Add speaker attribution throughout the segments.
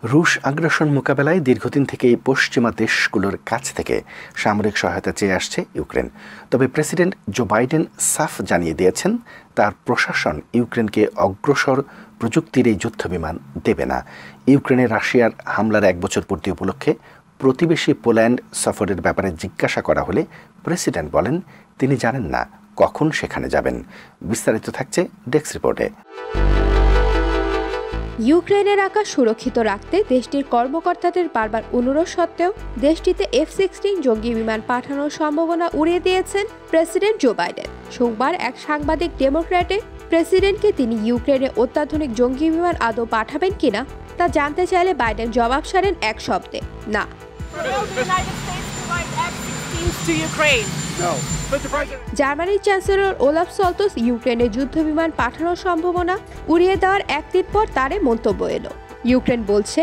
Speaker 1: রুশ আগ্রাসন মোকাবেলায় দীর্ঘদিন থেকেই পশ্চিমা দেশগুলোর কাছ থেকে সামরিক সহায়তা চেয়ে আসছে ইউক্রেন। তবে প্রেসিডেন্ট জো বাইডেন সাফ জানিয়ে দিয়েছেন তার প্রশাসন ইউক্রেনকে অগ্রসর প্রযুক্তির এই যুদ্ধবিমান দেবে না। ইউক্রেনে রাশিয়ার হামলার 1 বছর পূর্তি উপলক্ষে প্রতিবেশী পোল্যান্ড সফরের ব্যাপারে জিজ্ঞাসা করা হলে প্রেসিডেন্ট বলেন তিনি জানেন না কখন সেখানে যাবেন। বিস্তারিত থাকছে ডেস্ক রিপোর্টে।
Speaker 2: ইউক্রেনের আকাশ সুরক্ষিত রাখতে দেশটির কর্মকর্তাদের বারবার অনুরোধ সত্ত্বেও দেশটিতে F-16 জঙ্গি বিমান পাঠানোর সম্ভাবনা উড়িয়ে দিয়েছেন প্রেসিডেন্ট জো বাইডেন। সোমবার এক সাংবাদিক ডেমোক্র্যাটে প্রেসিডেন্টকে তিনি ইউক্রেনে অত্যাধুনিক জঙ্গি বিমান আদৌ পাঠাবেন কিনা তা জানতে চাইলে বাইডেন জবাব সারেন এক শব্দে, না। জার্মানির চ্যান্সেলর ওলাফ সলটস ইউক্রেনে যুদ্ধবিমান পাঠানোর সম্ভাবনা উড়িয়ে দেওয়ার একদিন পর তার মন্তব্য এলো। ইউক্রেন বলছে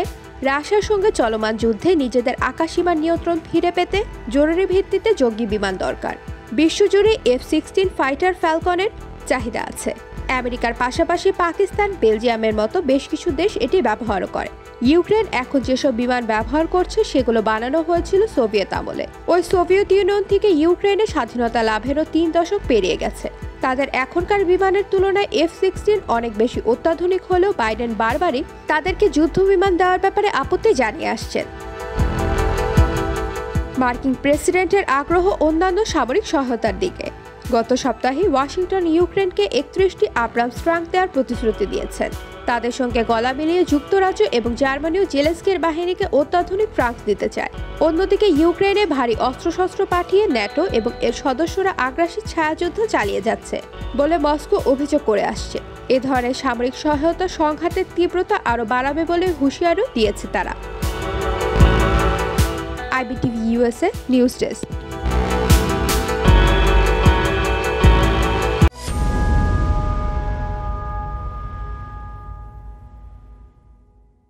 Speaker 2: রাশিয়ার সঙ্গে চলমান যুদ্ধে নিজেদের আকাশসীমা নিয়ন্ত্রণ ফিরে পেতে জরুরি ভিত্তিতে জঙ্গি বিমান দরকার। বিশ্বজুড়ে F-16 ফাইটার ফ্যালকনের চাহিদা আছে। আমেরিকার পাশাপাশি পাকিস্তান, বেলজিয়ামের মতো বেশ কিছু দেশ এটি ব্যবহার করে। ইউক্রেন এখন যেসব বিমান ব্যবহার করছে সেগুলো বানানো হয়েছিল সোভিয়েত আমলে। ওই সোভিয়েত ইউনিয়ন থেকে ইউক্রেনের স্বাধীনতা লাভেরও 3 দশক পেরিয়ে গেছে। তাদের এখনকার বিমানের তুলনায় F-16 অনেক বেশি অত্যাধুনিক হলেও বাইডেন বারবারই তাদেরকে যুদ্ধ বিমান দেওয়ার ব্যাপারে আপত্তি জানিয়ে আসছেন। মার্কিন প্রেসিডেন্টের আগ্রহ অন্যান্য সামরিক সহায়তার দিকে। গত সপ্তাহে ওয়াশিংটন ইউক্রেনকে 31টি আব্রামস ট্যাঙ্ক দেওয়ার প্রতিশ্রুতি দিয়েছেন। তাদের সঙ্গে গলা মিলিয়ে যুক্তরাজ্য এবং জার্মানিও জেলেনস্কির বাহিনীকে অত্যাধুনিক ট্যাঙ্ক দিতে চায়। অন্যদিকে ইউক্রেনে ভারী অস্ত্রশস্ত্র পাঠিয়ে ন্যাটো এবং এর সদস্যরা আগ্রাসী ছায়াযুদ্ধ চালিয়ে যাচ্ছে বলে মস্কো অভিযোগ করে আসছে। এ ধরনের সামরিক সহায়তা সংঘাতের তীব্রতা আরও বাড়াবে বলে হুঁশিয়ারিও দিয়েছে তারা। IBTV USA news desk.